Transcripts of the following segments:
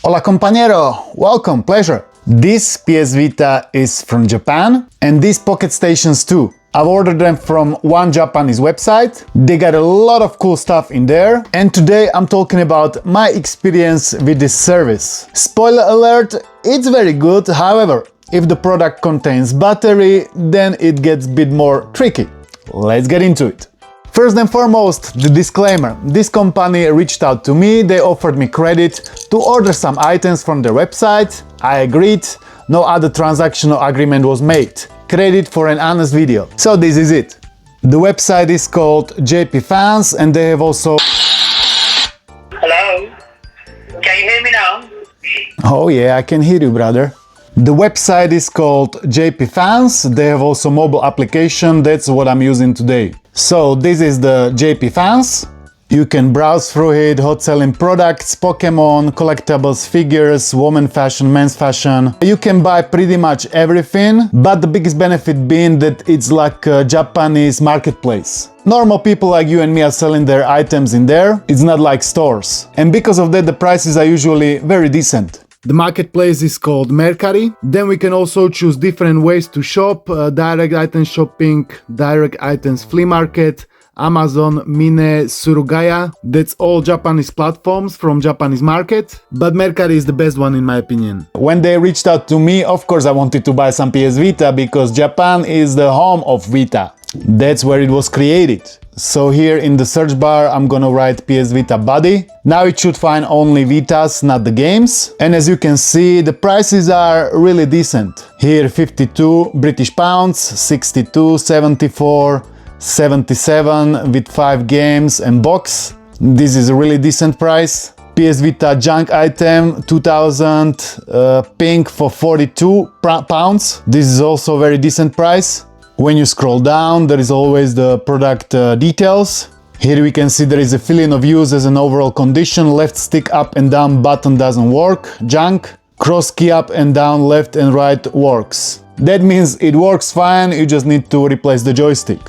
Hola compañero, welcome, pleasure. This PS Vita is from Japan and these PocketStations too. I've ordered them from one Japanese website. They got a lot of cool stuff in there. And today I'm talking about my experience with this service. Spoiler alert, it's very good. However, if the product contains battery, then it gets a bit more tricky. Let's get into it. First and foremost, the disclaimer. This company reached out to me, they offered me credit to order some items from their website. I agreed, no other transactional agreement was made. Credit for an honest video. So this is it. The website is called JPFans and they have also... Hello? Can you hear me now? Oh yeah, I can hear you, brother. The website is called JPFans. They have also mobile application. That's what I'm using today. So this is the JPFans. You can browse through it, hot selling products, Pokemon, collectibles, figures, woman fashion, men's fashion. You can buy pretty much everything, but the biggest benefit being that it's like a Japanese marketplace. Normal people like you and me are selling their items in there. It's not like stores. And because of that, the prices are usually very decent. The marketplace is called Mercari. Then we can also choose different ways to shop, direct item shopping, direct items flea market, Amazon, Mine, Surugaya. That's all Japanese platforms from Japanese market, but Mercari is the best one in my opinion. When they reached out to me, of course I wanted to buy some PS Vita because Japan is the home of Vita. That's where it was created. So here in the search bar I'm gonna write PS Vita body. Now it should find only Vitas, not the games. And as you can see, the prices are really decent. Here 52 British pounds, 62, 74, 77 with 5 games and box. This is a really decent price. PS Vita junk item 2000 pink for 42 pounds. This is also a very decent price. When you scroll down, there is always the product details. Here we can see there is a feeling of use as an overall condition. Left stick up and down button doesn't work. Junk. Cross key up and down, left and right works. That means it works fine, you just need to replace the joystick.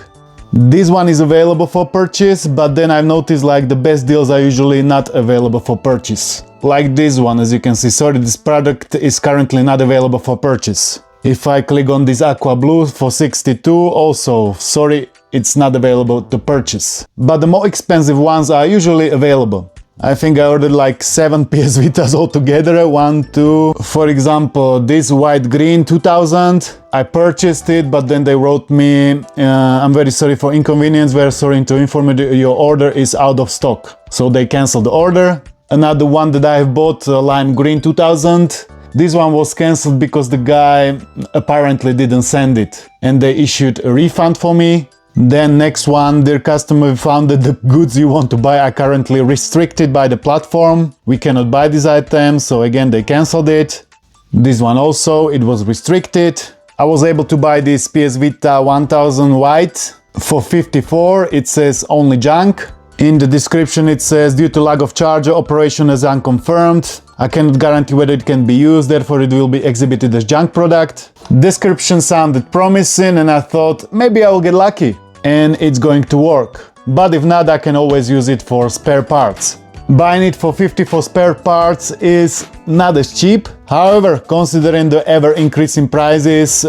This one is available for purchase, but then I've noticed like the best deals are usually not available for purchase. Like this one, as you can see. Sorry, this product is currently not available for purchase. If I click on this aqua blue for 62, also, sorry, it's not available to purchase. But the more expensive ones are usually available. I think I ordered like 7 PS Vitas altogether, 1, 2, for example, this white green 2000, I purchased it, but then they wrote me, I'm very sorry for inconvenience, we're sorry to inform you your order is out of stock. So they canceled the order. Another one that I have bought, lime green 2000, this one was cancelled because the guy apparently didn't send it and they issued a refund for me. Then next one, dear customer, we found that the goods you want to buy are currently restricted by the platform. We cannot buy these items, so again they cancelled it. This one also, it was restricted. I was able to buy this PS Vita 1000 white for 54, it says only junk. In the description it says, due to lack of charger, operation is unconfirmed. I cannot guarantee whether it can be used, therefore it will be exhibited as junk product. Description sounded promising and I thought maybe I will get lucky and it's going to work. But if not, I can always use it for spare parts. Buying it for 50 for spare parts is not as cheap. However, considering the ever increasing prices,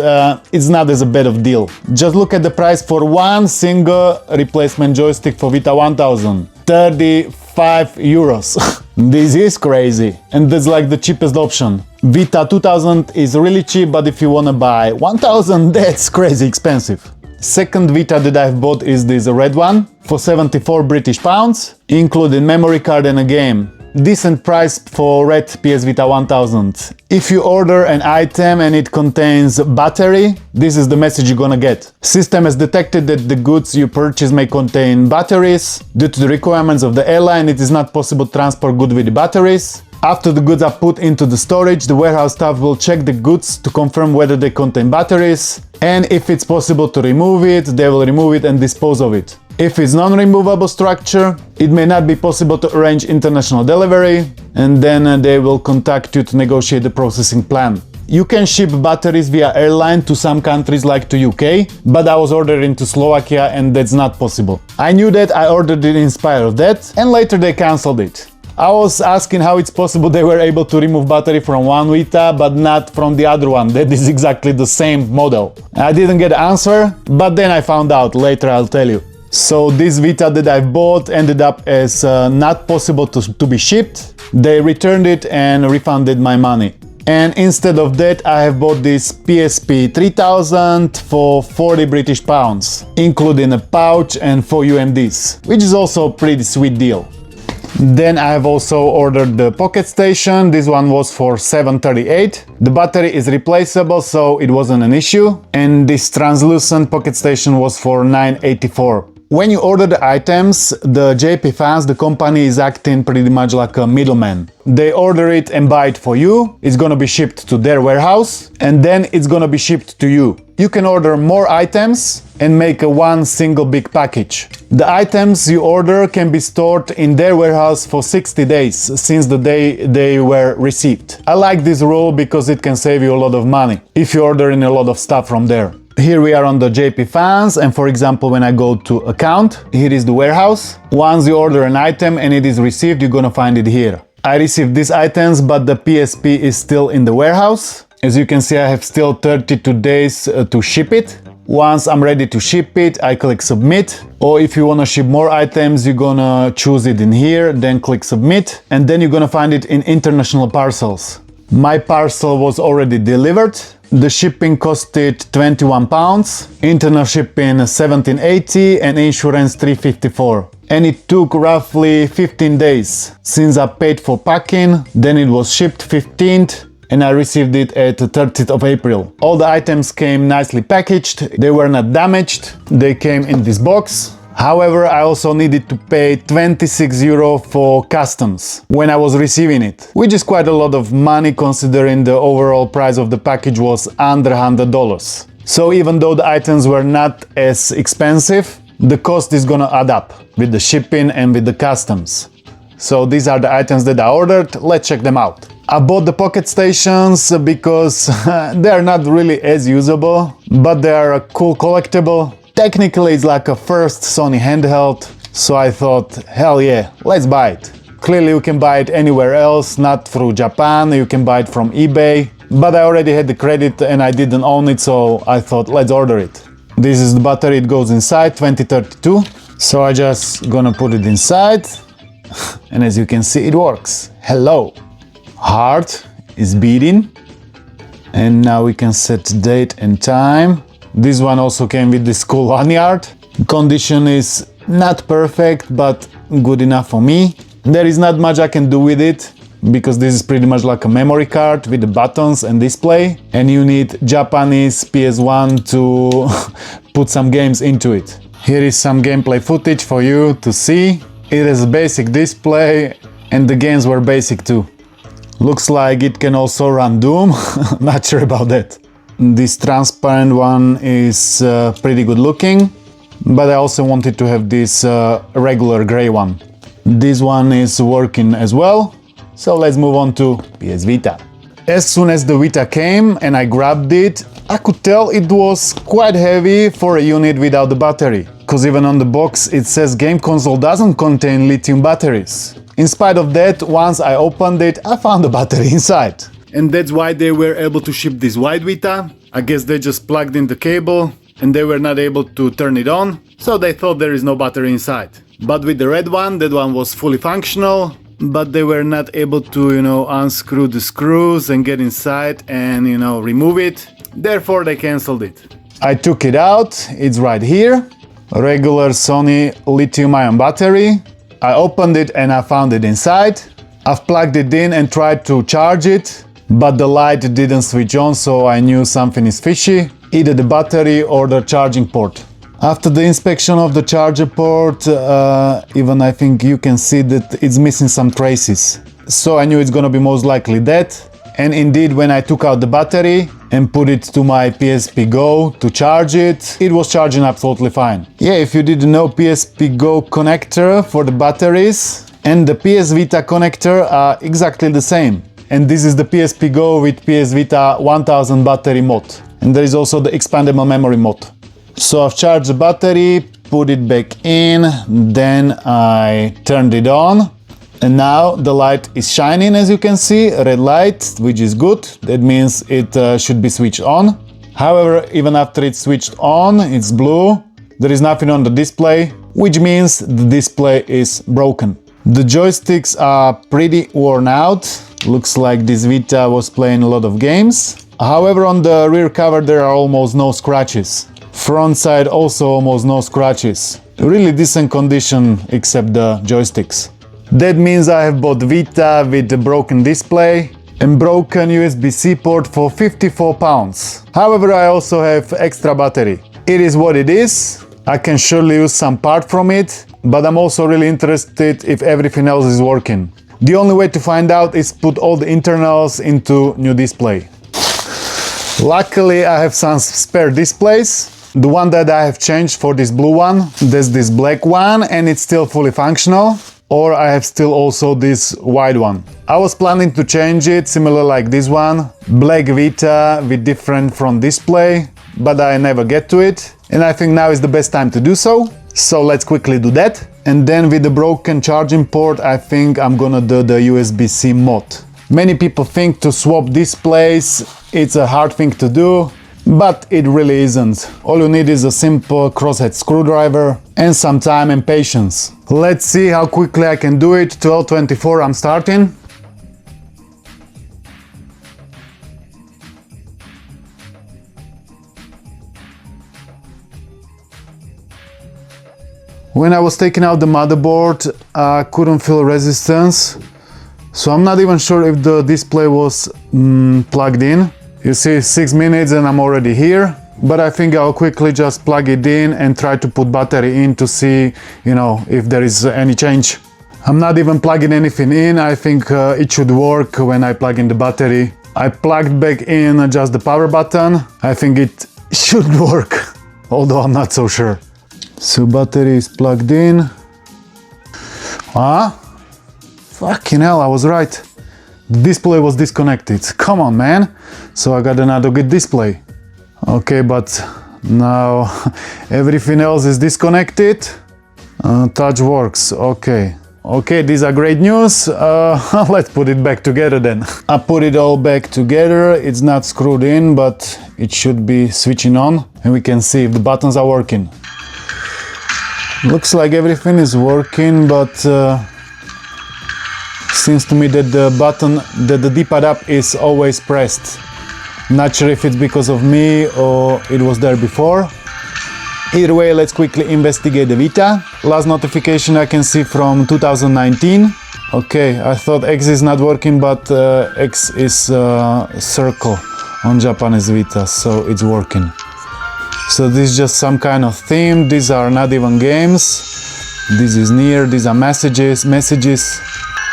it's not as a bad of deal. Just look at the price for one single replacement joystick for Vita 1000. 35 euros. This is crazy. And that's like the cheapest option. Vita 2000 is really cheap, but if you wanna buy 1000, that's crazy expensive. Second Vita that I've bought is this red one for 74 British pounds, including memory card and a game. Decent price for red PS Vita 1000. If you order an item and it contains battery, this is the message you're gonna get. System has detected that the goods you purchase may contain batteries. Due to the requirements of the airline, it is not possible to transport goods with batteries. After the goods are put into the storage, the warehouse staff will check the goods to confirm whether they contain batteries. And if it's possible to remove it, they will remove it and dispose of it. If it's non-removable structure, it may not be possible to arrange international delivery, and then they will contact you to negotiate the processing plan. You can ship batteries via airline to some countries like to UK, but I was ordering to Slovakia and that's not possible. I knew that, I ordered it in spite of that, and later they cancelled it. I was asking how it's possible they were able to remove battery from one Vita but not from the other one. That is exactly the same model. I didn't get an answer, but then I found out. Later I'll tell you. So this Vita that I bought ended up as not possible to be shipped. They returned it and refunded my money. And instead of that, I have bought this PSP 3000 for 40 British pounds, including a pouch and 4 UMDs, which is also a pretty sweet deal. Then I have also ordered the PocketStation. This one was for 738. The battery is replaceable, so it wasn't an issue. And this translucent PocketStation was for 984. When you order the items, the JPFans, the company, is acting pretty much like a middleman. They order it and buy it for you. It's gonna be shipped to their warehouse and then it's gonna be shipped to you. You can order more items and make one single big package. The items you order can be stored in their warehouse for 60 days since the day they were received. I like this rule because it can save you a lot of money if you order in a lot of stuff from there. Here we are on the JPFans, and for example, when I go to account, here is the warehouse. Once you order an item and it is received, you're gonna find it here. I received these items, but the PSP is still in the warehouse. As you can see, I have still 32 days to ship it. Once I'm ready to ship it, I click submit. Or if you wanna ship more items, you're gonna choose it in here, then click submit, and then you're gonna find it in international parcels. My parcel was already delivered. The shipping costed £21, internal shipping £17.80 and insurance £3.54. And it took roughly 15 days since I paid for packing, then it was shipped 15th and I received it at the 30th of April. All the items came nicely packaged, they were not damaged, they came in this box. However, I also needed to pay €26 for customs when I was receiving it, which is quite a lot of money considering the overall price of the package was under $100. So even though the items were not as expensive, the cost is gonna add up with the shipping and with the customs. So these are the items that I ordered. Let's check them out. I bought the PocketStations because they are not really as usable, but they are a cool collectible. Technically it's like a first Sony handheld, so I thought, hell yeah, let's buy it. Clearly you can buy it anywhere else, not through Japan, you can buy it from eBay, but I already had the credit and I didn't own it, so I thought let's order it. This is the battery, it goes inside, 2032, so I just gonna put it inside, and as you can see it works. Hello! Heart is beating, and now we can set date and time. This one also came with this cool lanyard. Condition is not perfect, but good enough for me. There is not much I can do with it, because this is pretty much like a memory card with the buttons and display, and you need Japanese PS1 to put some games into it. Here is some gameplay footage for you to see. It is a basic display, and the games were basic too. Looks like it can also run Doom, not sure about that. This transparent one is pretty good looking, but I also wanted to have this regular gray one. This one is working as well, so let's move on to PS Vita. As soon as the Vita came and I grabbed it, I could tell it was quite heavy for a unit without the battery, because even on the box it says game console doesn't contain lithium batteries. In spite of that, once I opened it, I found the battery inside. And that's why they were able to ship this white Vita. I guess they just plugged in the cable and they were not able to turn it on, so they thought there is no battery inside. But with the red one, that one was fully functional, but they were not able to, unscrew the screws and get inside and, remove it. Therefore, they cancelled it. I took it out, it's right here. A regular Sony lithium-ion battery. I opened it and I found it inside. I've plugged it in and tried to charge it, but the light didn't switch on, so I knew something is fishy, either the battery or the charging port. After the inspection of the charger port, even I think you can see that it's missing some traces. So I knew it's gonna be most likely that. And indeed, when I took out the battery and put it to my PSP Go to charge it, it was charging absolutely fine. Yeah, if you didn't know, PSP Go connector for the batteries and the PS Vita connector are exactly the same. And this is the PSP Go with PS Vita 1000 battery mod. And there is also the expandable memory mod. So I've charged the battery, put it back in, then I turned it on. And now the light is shining, as you can see, red light, which is good. That means it should be switched on. However, even after it's switched on, it's blue. There is nothing on the display, which means the display is broken. The joysticks are pretty worn out. Looks like this Vita was playing a lot of games. However, on the rear cover there are almost no scratches. Front side also almost no scratches. Really decent condition except the joysticks. That means I have bought Vita with a broken display and broken USB-C port for £54. However, I also have extra battery. It is what it is. I can surely use some part from it, but I'm also really interested if everything else is working. The only way to find out is put all the internals into new display. Luckily, I have some spare displays. The one that I have changed for this blue one, there's this black one and it's still fully functional. Or I have still also this white one. I was planning to change it similar like this one, black Vita with different front display, but I never get to it. And I think now is the best time to do so. So let's quickly do that. And then with the broken charging port, I think I'm gonna do the USB-C mod. Many people think to swap displays, it's a hard thing to do. But it really isn't. All you need is a simple crosshead screwdriver and some time and patience. Let's see how quickly I can do it. 12:24 I'm starting. When I was taking out the motherboard, I couldn't feel resistance. So I'm not even sure if the display was plugged in. You see 6 minutes and I'm already here, but I think I'll quickly just plug it in and try to put battery in to see, if there is any change. I'm not even plugging anything in. I think it should work when I plug in the battery. I plugged back in just the power button. I think it should work, although I'm not so sure. So battery is plugged in. Fucking hell, I was right. The display was disconnected. Come on, man. So I got another good display. Okay, but now everything else is disconnected. Touch works. Okay. Okay, these are great news. Let's put it back together then. I put it all back together. It's not screwed in, but it should be switching on. And we can see if the buttons are working. Looks like everything is working, but seems to me that the button, that the D-pad up is always pressed. Not sure if it's because of me or it was there before. Either way, let's quickly investigate the Vita. Last notification I can see from 2019. Okay, I thought X is not working, but X is circle on Japanese Vita, so it's working. So this is just some kind of theme. These are not even games. This is near, these are messages.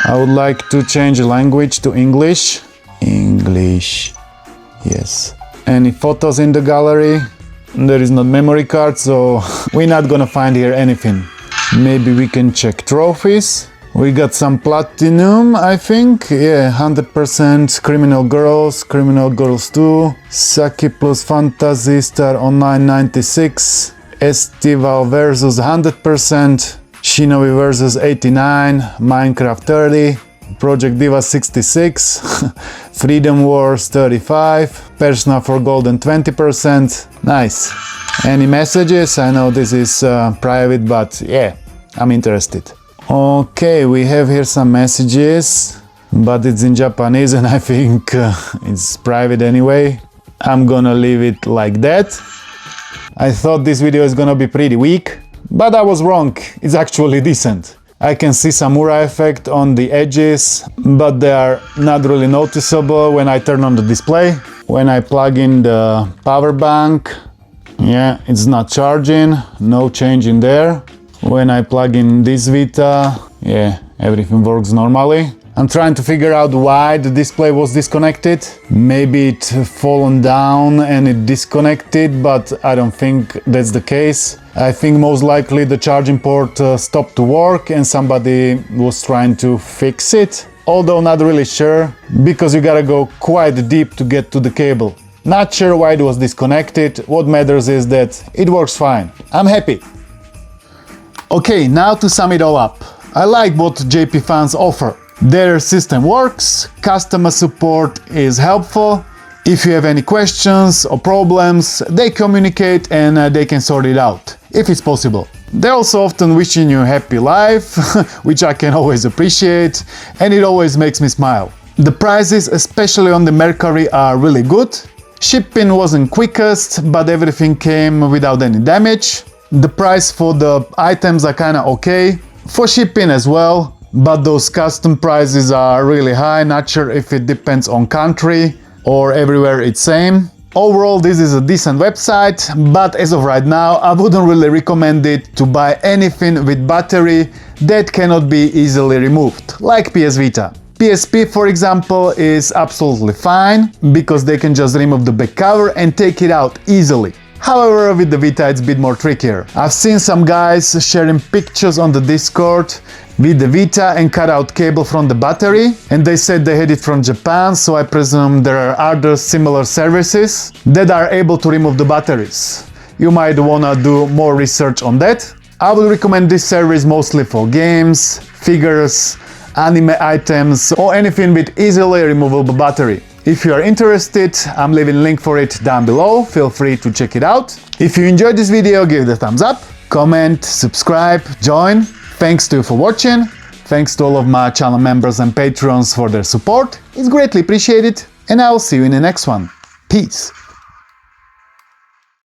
I would like to change language to English. English, yes. Any photos in the gallery? There is not memory card, so we're not gonna find here anything. Maybe we can check trophies. We got some platinum, I think. Yeah, 100% Criminal Girls 2, Saki plus Fantasy Star Online 96, Estival versus 100%, Shinobi versus 89, Minecraft 30, Project Diva 66, Freedom Wars 35, Persona 4 Golden 20%. Nice. Any messages? I know this is private, but yeah, I'm interested. Okay, we have here some messages, but it's in Japanese and I think it's private anyway. I'm gonna leave it like that. I thought this video is gonna be pretty weak, but I was wrong. It's actually decent. I can see some Mura effect on the edges, but they are not really noticeable when I turn on the display. When I plug in the power bank, yeah, it's not charging, no change in there. When I plug in this Vita, yeah, everything works normally. I'm trying to figure out why the display was disconnected. Maybe it fallen down and it disconnected, but I don't think that's the case. I think most likely the charging port stopped to work and somebody was trying to fix it. Although not really sure, because you gotta go quite deep to get to the cable. Not sure why it was disconnected. What matters is that it works fine. I'm happy. Okay, now to sum it all up. I like what JPFans offer. Their system works, customer support is helpful. If you have any questions or problems, they communicate and they can sort it out, if it's possible. They're also often wishing you a happy life, which I can always appreciate, and it always makes me smile. The prices, especially on the Mercari, are really good. Shipping wasn't quickest, but everything came without any damage. The price for the items are kinda okay, for shipping as well, but those custom prices are really high. Not sure if it depends on country or everywhere it's same. Overall, this is a decent website, but as of right now, I wouldn't really recommend it to buy anything with battery that cannot be easily removed, like PS Vita. PSP, for example, is absolutely fine, because they can just remove the back cover and take it out easily. However, with the Vita it's a bit more trickier. I've seen some guys sharing pictures on the Discord with the Vita and cut out cable from the battery, and they said they had it from Japan, so I presume there are other similar services that are able to remove the batteries. You might wanna do more research on that. I would recommend this service mostly for games, figures, anime items, or anything with easily removable battery. If you are interested, I'm leaving a link for it down below, feel free to check it out. If you enjoyed this video, give it a thumbs up, comment, subscribe, join. Thanks to you for watching, thanks to all of my channel members and patrons for their support, it's greatly appreciated, and I will see you in the next one. Peace!